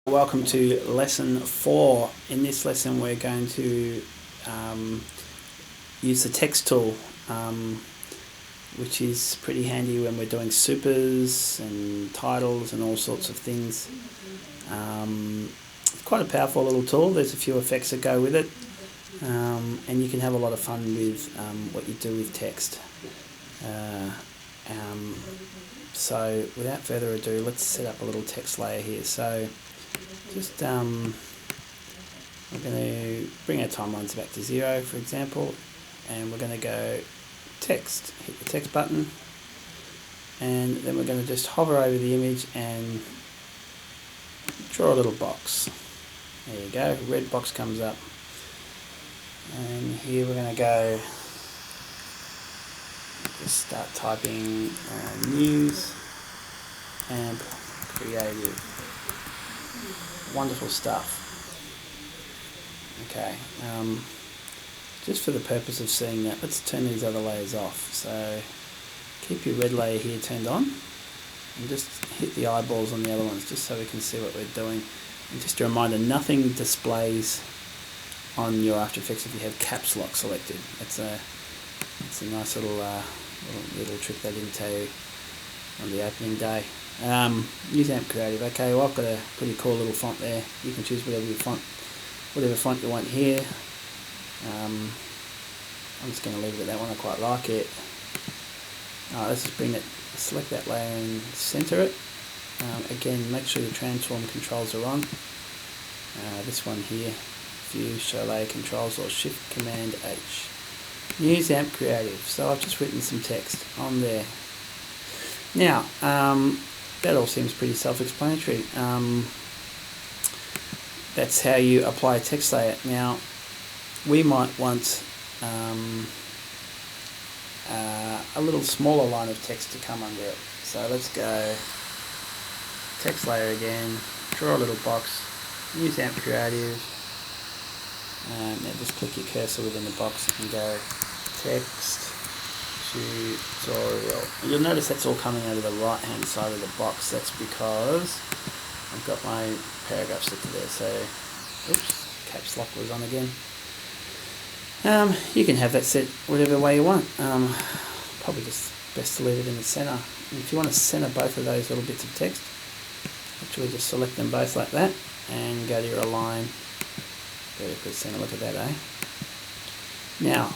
Welcome to lesson 4. In this lesson we're going to use the text tool, which is pretty handy when we're doing supers and titles and all sorts of things. It's quite a powerful little tool. There's a few effects that go with it, and you can have a lot of fun with what you do with text. So without further ado, let's set up a little text layer here. So just we're going to bring our timelines back to 0, for example, and we're going to go text, hit the text button, and then we're going to just hover over the image and draw a little box. There you go, red box comes up, and here we're going to go just start typing news and creative. Wonderful stuff. Okay, just for the purpose of seeing that, let's turn these other layers off. So keep your red layer here turned on and just hit the eyeballs on the other ones just so we can see what we're doing. And just a reminder, nothing displays on your After Effects if you have caps lock selected. It's a nice little trick they didn't tell you on the opening day. Use AMP Creative. Okay, well, I've got a pretty cool little font there. You can choose whatever font you want here. I'm just going to leave it at that one. I quite like it. Let's just select that layer and center it. Again, make sure your transform controls are on. This one here, View, Show Layer Controls, or Shift Command H. Use AMP Creative. So I've just written some text on there. Now, that all seems pretty self-explanatory. That's how you apply a text layer. Now, we might want a little smaller line of text to come under it. So let's go text layer again, draw a little box, use AMP Creative, and now just click your cursor within the box and go text tutorial. You'll notice that's all coming out of the right hand side of the box. That's because I've got my paragraph set to there. So, oops, caps lock was on again. You can have that set whatever way you want. Probably just best to leave it in the center. And if you want to center both of those little bits of text, actually just select them both like that and go to your align. Vertical center. Look at that, eh? Now,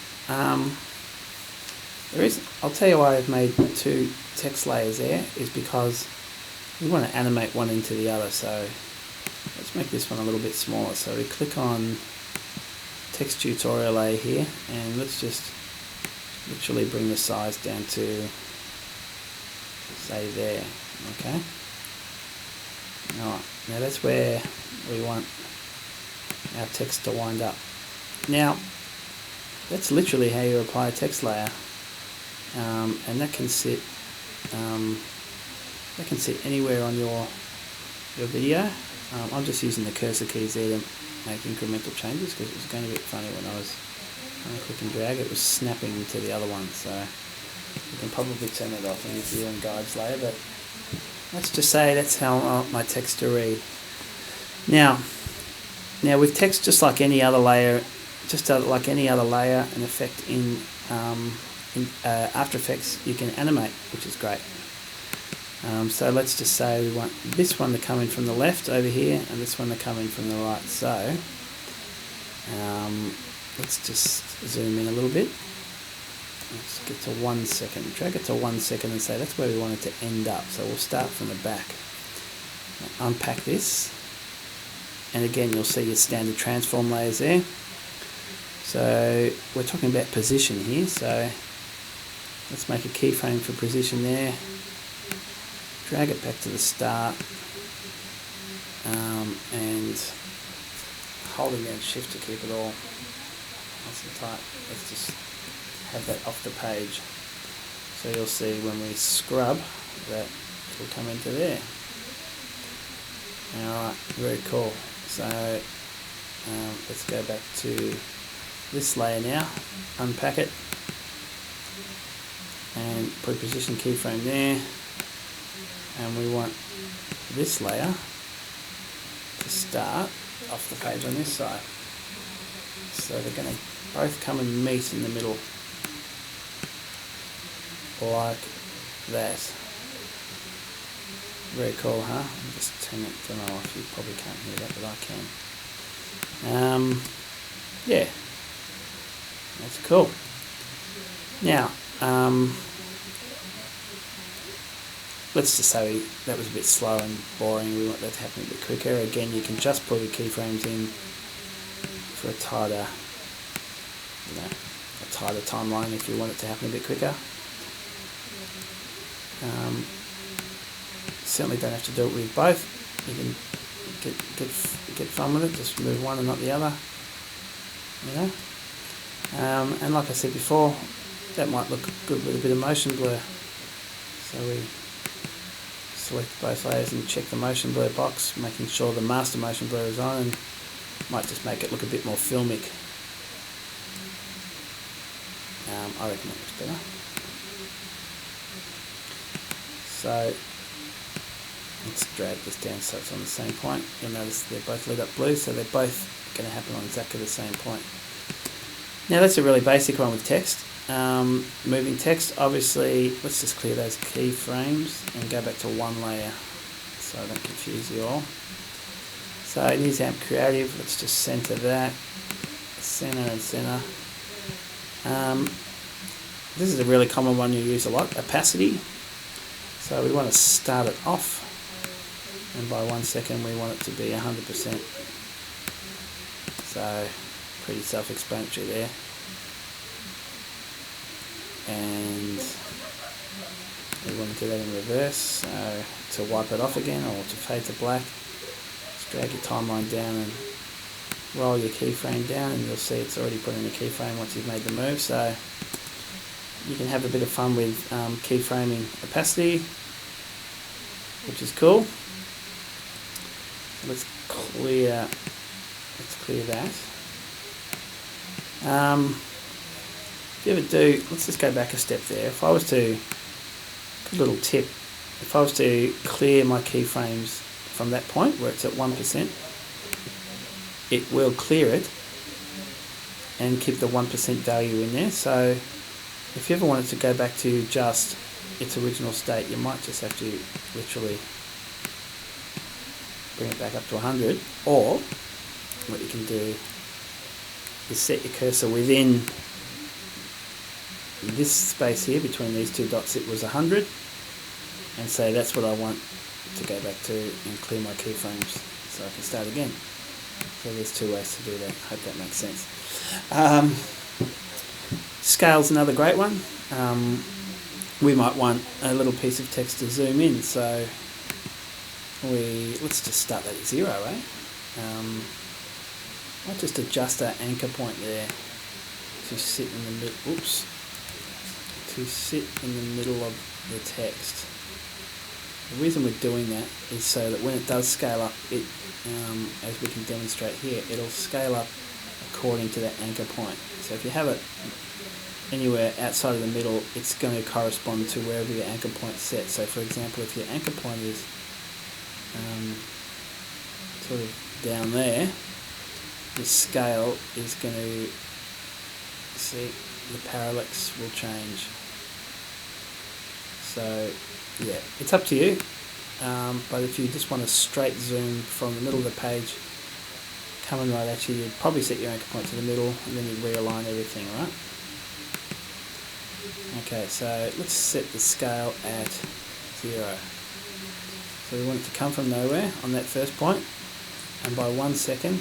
I'll tell you why I've made 2 text layers there, is because we want to animate one into the other. So let's make this one a little bit smaller. So we click on text tutorial layer here, and let's just literally bring the size down to, say, there. Okay. Alright, now that's where we want our text to wind up. Now, that's literally how you apply a text layer. And that can sit anywhere on your video. I'm just using the cursor keys there to make incremental changes because it was going a bit funny when I was click and drag. It was snapping to the other one, so you can probably turn it off in the view and guides layer. But let's just say that's how I want my text to read. Now with text, just like any other layer, an effect in After Effects, you can animate, which is great. So let's just say we want this one to come in from the left over here and this one to come in from the right. So let's just zoom in a little bit. Let's get to 1 second. Drag it to 1 second and say that's where we want it to end up. So we'll start from the back. Unpack this. And again, you'll see your standard transform layers there. So we're talking about position here. So let's make a keyframe for position there. Drag it back to the start, and holding down Shift to keep it all nice and tight. Let's just have that off the page. So you'll see when we scrub that it will come into there. Alright, very cool. So let's go back to this layer now, unpack it, and put a position keyframe there, and we want this layer to start off the page on this side. So they're going to both come and meet in the middle, like that. Very cool, huh? I'll just turn it off. You probably can't hear that, but I can. Yeah, that's cool. Now, let's just say that was a bit slow and boring. We want that to happen a bit quicker. Again, you can just pull your keyframes in for a tighter timeline if you want it to happen a bit quicker. Certainly don't have to do it with both. You can get fun with it. Just move one and not the other. And like I said before, that might look good with a bit of motion blur. So we select both layers and check the motion blur box, making sure the master motion blur is on, and might just make it look a bit more filmic. I reckon that looks better. So let's drag this down so it's on the same point. You'll notice they're both lit up blue, so they're both going to happen on exactly the same point. Now that's a really basic one with text. Moving text, obviously, let's just clear those keyframes and go back to one layer so I don't confuse you all. So use AMP Creative, let's just center that, center and center. This is a really common one you use a lot, opacity. So we want to start it off, and by 1 second we want it to be 100%. So pretty self-explanatory there. And we want to do that in reverse, so to wipe it off again or to fade to black, just drag your timeline down and roll your keyframe down, and you'll see it's already put in the keyframe once you've made the move. So you can have a bit of fun with keyframing opacity, which is cool. So let's clear that. If you ever do, let's just go back a step there. If I was to, a little tip, if I was to clear my keyframes from that point where it's at 1%, it will clear it and keep the 1% value in there. So if you ever wanted to go back to just its original state, you might just have to literally bring it back up to 100, or what you can do is set your cursor within this space here between these two dots. It was 100, and say that's what I want to go back to and clear my keyframes so I can start again. So there's two ways to do that. Hope that makes sense. Scale's another great one. We might want a little piece of text to zoom in, so let's just start that at 0, eh? I'll just adjust our anchor point there to sit in the middle. Oops. To sit in the middle of the text. The reason we're doing that is so that when it does scale up, it, as we can demonstrate here, it'll scale up according to that anchor point. So if you have it anywhere outside of the middle, it's going to correspond to wherever your anchor point's set. So for example, if your anchor point is sort of down there, the scale is going to, see, the parallax will change. So yeah, it's up to you, but if you just want a straight zoom from the middle of the page coming right at you, you'd probably set your anchor point to the middle and then you'd realign everything, right? Okay, so let's set the scale at 0. So we want it to come from nowhere on that first point, and by 1 second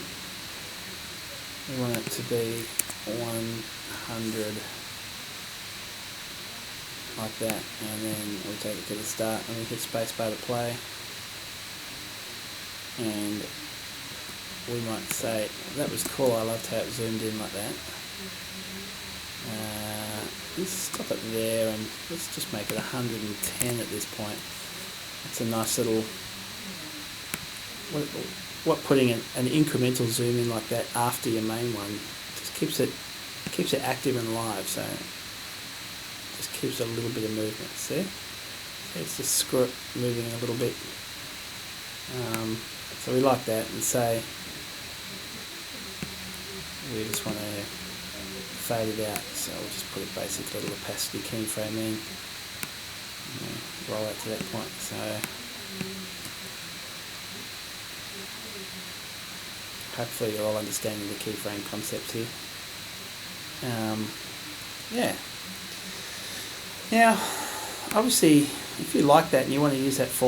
we want it to be 100, like that, and then we take it to the start and we hit spacebar to play, and we might say, that was cool, I loved how it zoomed in like that. Let's stop it there and let's just make it 110 at this point. It's a nice little, what putting an incremental zoom in like that after your main one just keeps it active and live, so just keeps a little bit of movement. See? So it's just screw it moving a little bit. So we like that, and say we just want to fade it out, so we'll just put a basic little opacity keyframe in, roll out to that point. So hopefully you're all understanding the keyframe concept here. Yeah. Now, obviously, if you like that and you want to use that if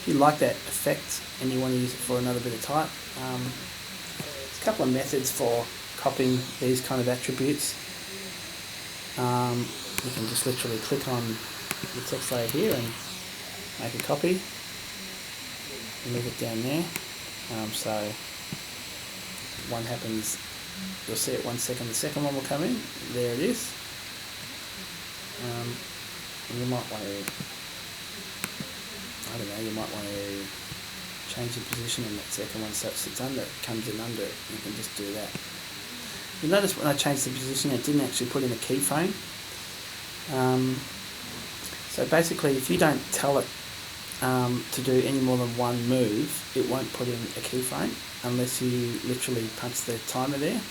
you like that effect and you want to use it for another bit of type, there's a couple of methods for copying these kind of attributes. You can just literally click on the text layer here and make a copy and move it down there. So one happens, you'll see it 1 second, the second one will come in, there it is. And you might want to, I don't know, you might want to change the position on that second one so it sits under it, comes in under it. You can just do that. You'll notice when I changed the position, it didn't actually put in a keyframe. So basically, if you don't tell it to do any more than one move, it won't put in a keyframe unless you literally punch the timer there.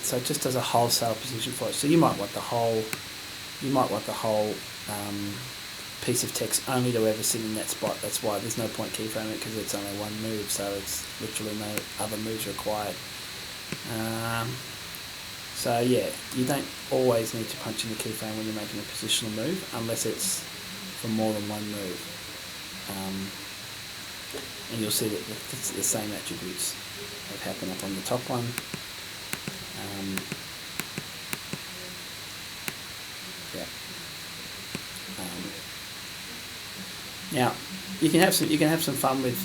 So it just does a wholesale position for it. So you might want the whole piece of text only to ever sit in that spot. That's why there's no point keyframing it, because it's only one move, so it's literally no other moves required. So yeah, you don't always need to punch in the keyframe when you're making a positional move, unless it's for more than one move. And you'll see that it's the same attributes that happen up on the top one. Now you can have some fun with,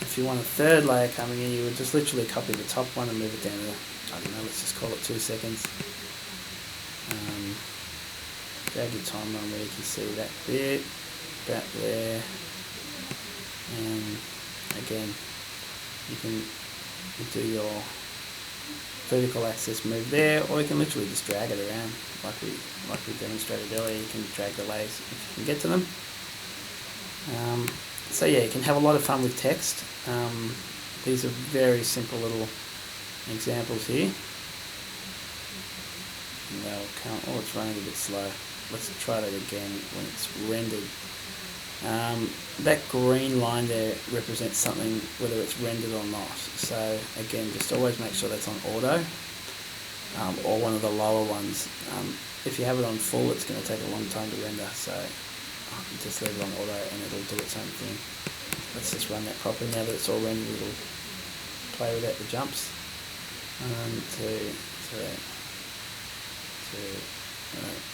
if you want a third layer coming in, you would just literally copy the top one and move it down to, I don't know, let's just call it 2 seconds. Drag your timeline where you can see that bit, about there, and again, you can do your vertical axis move there, or you can literally just drag it around like we demonstrated earlier. You can drag the layers if you can get to them. So yeah, you can have a lot of fun with text. These are very simple little examples here. Oh, it's running a bit slow. Let's try that again when it's rendered. That green line there represents something, whether it's rendered or not. So again, just always make sure that's on auto, or one of the lower ones. If you have it on full, it's going to take a long time to render, so just leave it on auto and it'll do its own thing. Let's just run that properly. Now that it's all rendered, it'll play without the jumps.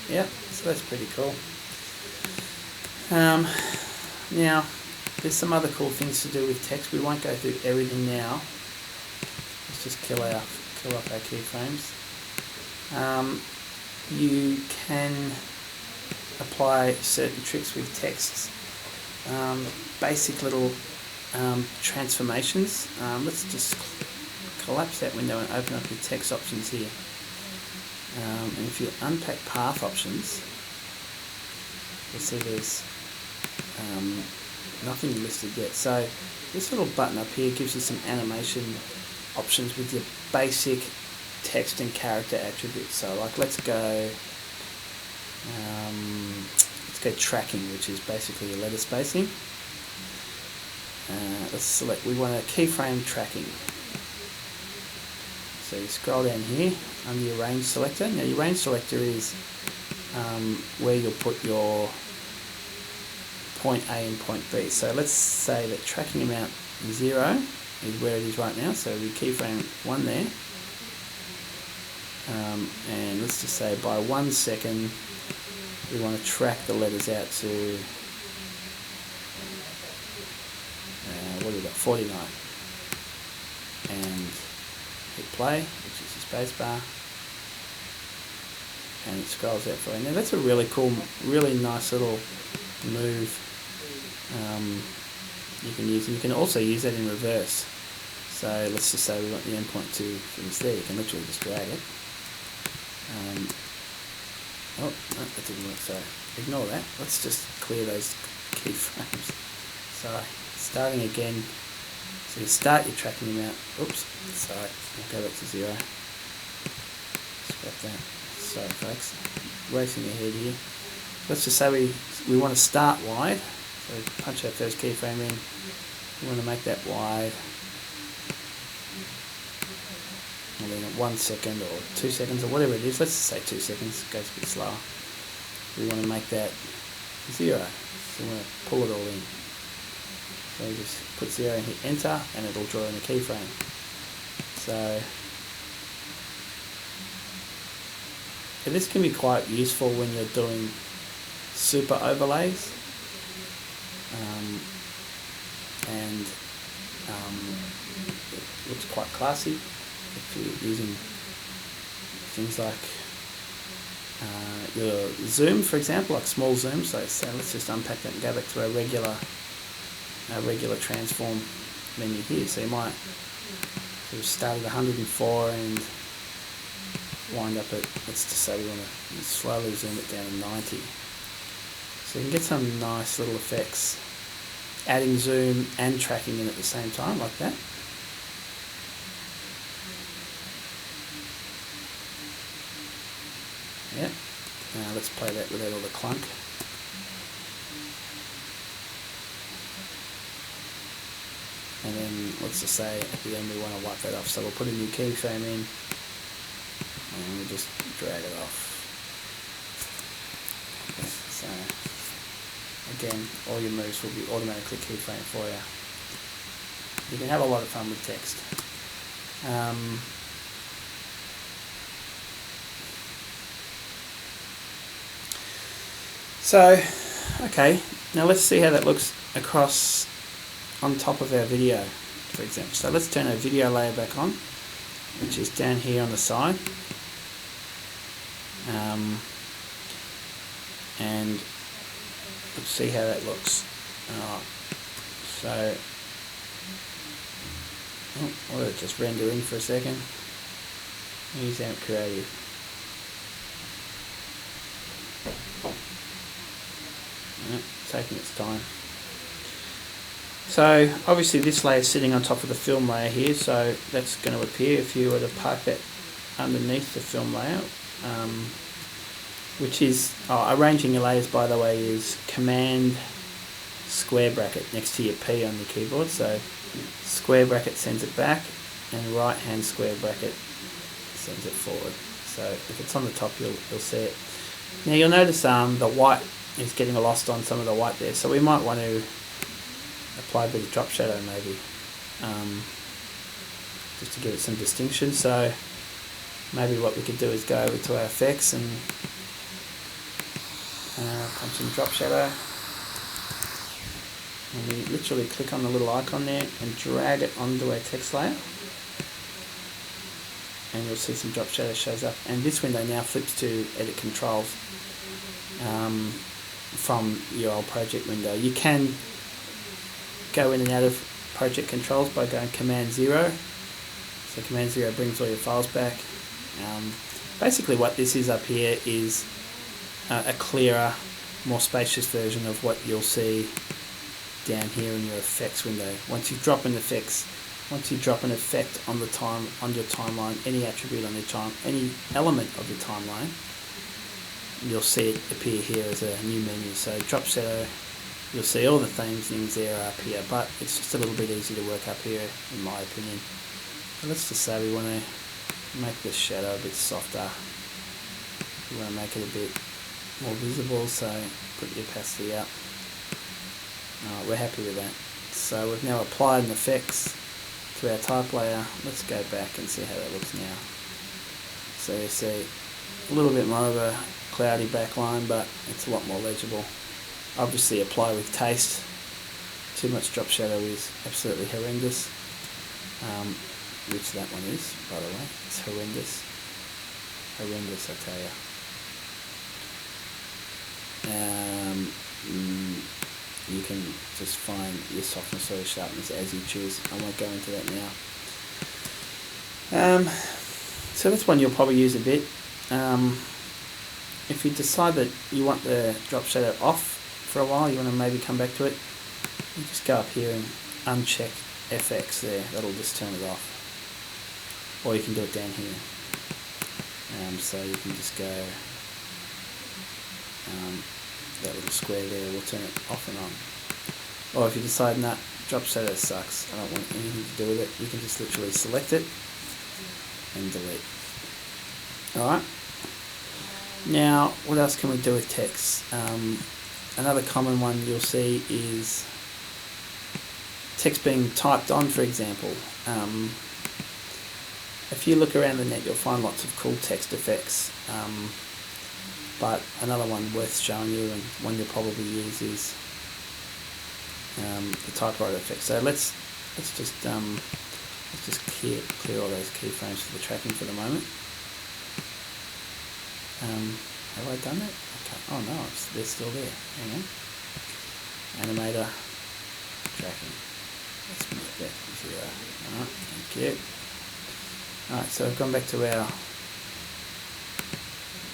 Yeah, so that's pretty cool. Now, there's some other cool things to do with text. We won't go through everything now. Let's just kill off our keyframes. You can apply certain tricks with texts. Basic little transformations. Let's just collapse that window and open up your text options here. And if you unpack path options, you'll see there's nothing listed yet. So this little button up here gives you some animation options with your basic text and character attributes. So like let's go tracking, which is basically your letter spacing. Let's select, we want a keyframe tracking. So you scroll down here under your range selector. Now your range selector is where you'll put your point A and point B. So let's say that tracking amount 0 is where it is right now. So we keyframe 1 there. And let's just say by 1 second we want to track the letters out to what have we got, 49, and hit play, which is your space bar, and it scrolls out for you. Now that's a really cool, really nice little move you can use, and you can also use that in reverse. So let's just say we want the endpoint to finish there. You can literally just drag it. Oh, no, that didn't work, so ignore that. Let's just clear those keyframes. Sorry. starting again. So you start your tracking amount. Oops, sorry, I'll go back to 0. Scrap that. Sorry folks, racing ahead here. Let's just say we want to start wide. So punch our first keyframe in. We want to make that wide. And then at 1 second or 2 seconds or whatever it is, let's just say 2 seconds, it goes a bit slower. We want to make that 0. So we want to pull it all in. So we just put 0 and hit enter and it'll draw in a keyframe. So this can be quite useful when you're doing super overlays. And it looks quite classy if you're using things like your zoom, for example, like small zoom. So let's just unpack that and go back to our regular transform menu here. So you might sort of start at 104 and wind up at, let's just say we want to slowly zoom it down to 90. So you can get some nice little effects, adding zoom and tracking in at the same time, like that. Yep. Now let's play that without all the clunk. And then let's just say at the end we want to wipe that off. So we'll put a new keyframe in and we'll just drag it off. Okay, so again, all your moves will be automatically keyframed for you. You can have a lot of fun with text. So, okay, now let's see how that looks across on top of our video, for example. So let's turn our video layer back on, which is down here on the side. And let's see how that looks. So, I'll let it just render in for a second. Use AMP Creative. Taking its time. So obviously this layer is sitting on top of the film layer here, so that's going to appear if you were to park that underneath the film layer, which is, arranging your layers by the way is Command square bracket next to your P on your keyboard. So square bracket sends it back and right hand square bracket sends it forward. So if it's on the top you'll see it. Now you'll notice the white is getting lost on some of the white there, so we might want to apply a bit of drop shadow maybe, just to give it some distinction. So maybe what we could do is go over to our effects and punch in drop shadow, and we literally click on the little icon there and drag it onto our text layer, and you'll see some drop shadow shows up, and this window now flips to edit controls from your old project window. You can go in and out of project controls by going Command 0. So Command 0 brings all your files back. Basically what this is up here is a clearer, more spacious version of what you'll see down here in your effects window. Once you drop an effect on your timeline, any attribute on your any element of your timeline, you'll see it appear here as a new menu. So drop shadow, you'll see all the things there are up here, but it's just a little bit easy to work up here in my opinion. So let's just say we want to make this shadow a bit softer. We want to make it a bit more visible, so put the opacity up. We're happy with that. So we've now applied an effects to our type layer. Let's go back and see how that looks now. So you see a little bit more of a cloudy backline, but it's a lot more legible. Obviously apply with taste. Too much drop shadow is absolutely horrendous, which that one is, by the way. It's horrendous. Horrendous, I tell you. You can just find your softness or your sharpness as you choose. I won't go into that now. So that's one you'll probably use a bit. If you decide that you want the drop shadow off for a while, you want to maybe come back to it, you just go up here and uncheck FX there, that'll just turn it off. Or you can do it down here. So you can just go, that little square there will turn it off and on. Or if you decide, nah, drop shadow sucks, I don't want anything to do with it, you can just literally select it and delete. Alright. Now, what else can we do with text? Another common one you'll see is text being typed on, for example. If you look around the net, you'll find lots of cool text effects. But another one worth showing you, and one you'll probably use, is the typewriter effect. So let's just clear all those keyframes for the tracking for the moment. Have I done it? Okay. Oh no, they're still there. Hang on. Animator tracking. Let's make that 0. Alright, thank you. Alright, so I've gone back to our,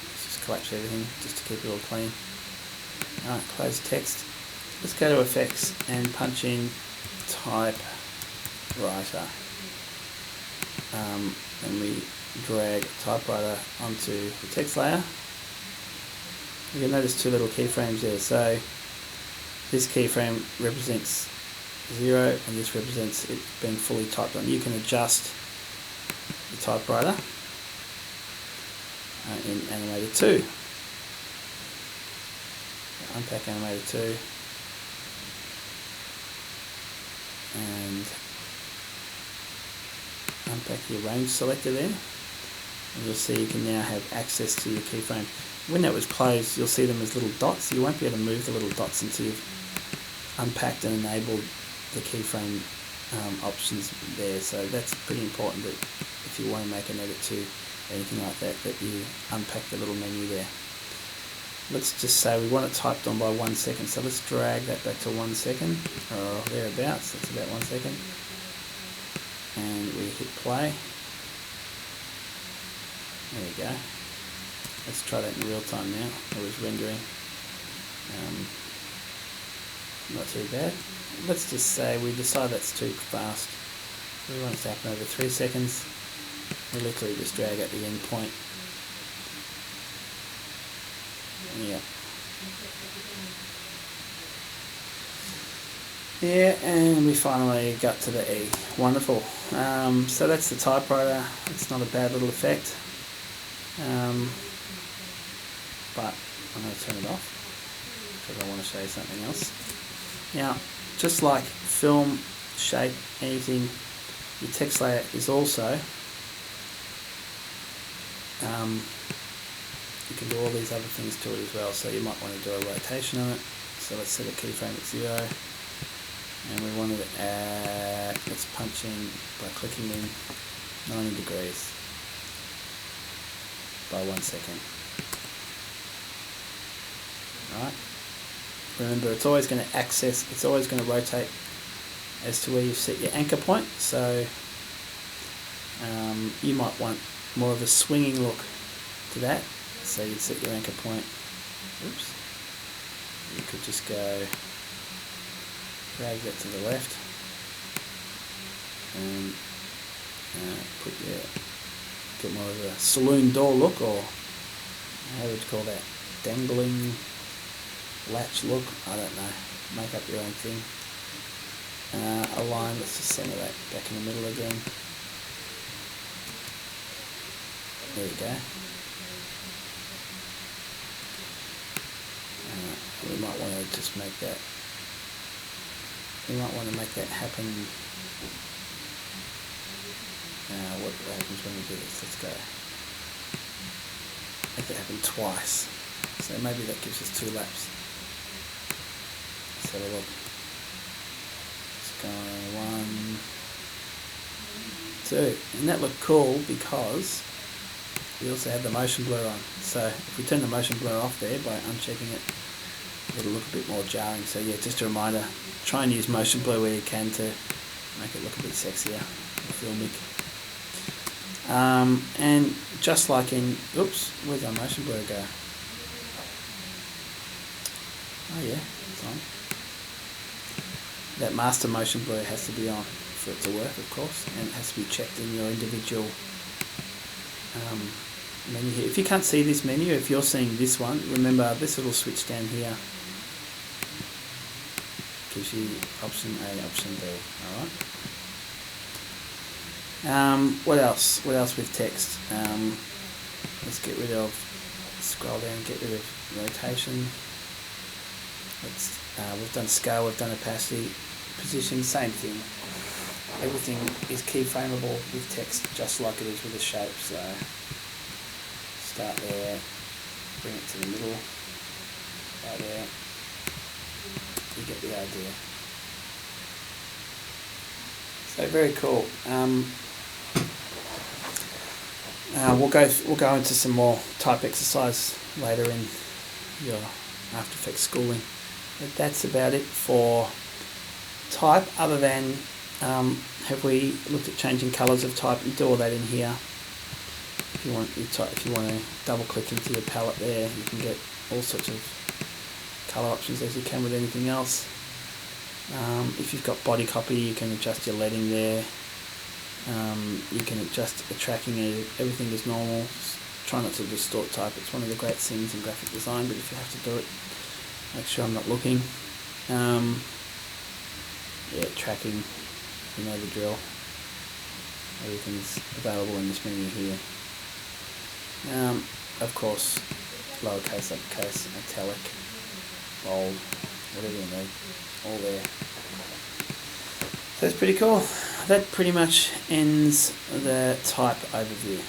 let's just collapse everything just to keep it all clean. Alright, close text. Let's go to effects and punch in typewriter. And we drag typewriter onto the text layer. You'll notice two little keyframes there. So this keyframe represents 0 and this represents it being fully typed on. You can adjust the typewriter in Animator 2. Unpack Animator 2 and unpack your range selector there, and you'll see you can now have access to your keyframe. When that was closed, you'll see them as little dots. You won't be able to move the little dots until you've unpacked and enabled the keyframe options there. So that's pretty important, that if you want to make an edit to anything like that, that you unpack the little menu there. Let's just say we want it typed on by 1 second, so let's drag that back to 1 second, or thereabouts. That's about 1 second. And we hit play. There we go. Let's try that in real time now. It was rendering. Not too bad. Let's just say we decide that's too fast. We want it to happen over 3 seconds. We literally just drag at the end point. Yeah. Yeah, and we finally got to the E. Wonderful. So that's the typewriter. It's not a bad little effect. But I'm going to turn it off because I want to show you something else. Now, just like film, shape, anything, your text layer is also, you can do all these other things to it as well. So you might want to do a rotation on it. So let's set a keyframe at 0. And we wanted to add, let's punch in by clicking in 90 degrees by 1 second. Alright. Remember, it's always going to it's always going to rotate as to where you've set your anchor point. So you might want more of a swinging look to that. So you'd set your anchor point. Oops. You could just go, drag that to the left, and get more of a saloon door look, or how would you call that? Dangling latch look? I don't know. Make up your own thing. Align. Let's just center that back in the middle again. There we go. We might want to just make that. We might want to make that happen. What happens when we do this? Let's go. Make it happen twice. So maybe that gives us 2 laps. Let's have a look. Let's go 1, 2. And that looked cool because we also had the motion blur on. So if we turn the motion blur off there by unchecking it, it'll look a bit more jarring. So yeah, just a reminder, try and use motion blur where you can to make it look a bit sexier and filmic. And just like in, oops, where's our motion blur go? Oh yeah, it's on. that master motion blur has to be on for it to work, of course, and it has to be checked in your individual menu here. If you can't see this menu, if you're seeing this one, remember this little switch down here gives you option A, option B. Alright. What else? What else with text? Let's get rid of, scroll down, get rid of rotation. We've done scale, we've done opacity, position, same thing. Everything is keyframeable with text just like it is with a shape. So start there, bring it to the middle, right there. You get the idea. So very cool. We'll go into some more type exercise later in your After Effects schooling. But that's about it for type. Other than have we looked at changing colours of type? You do all that in here. If you want to double click into your palette there, you can get all sorts of colour options as you can with anything else. If you've got body copy, you can adjust your leading there. You can adjust the tracking. Everything is normal. Try not to distort type. It's one of the great things in graphic design, but if you have to do it, make sure I'm not looking. Yeah, tracking, you know the drill. Everything's available in this menu here. Of course, lowercase, uppercase, italic, bold, whatever you need, all there. So that's pretty cool. That pretty much ends the type overview.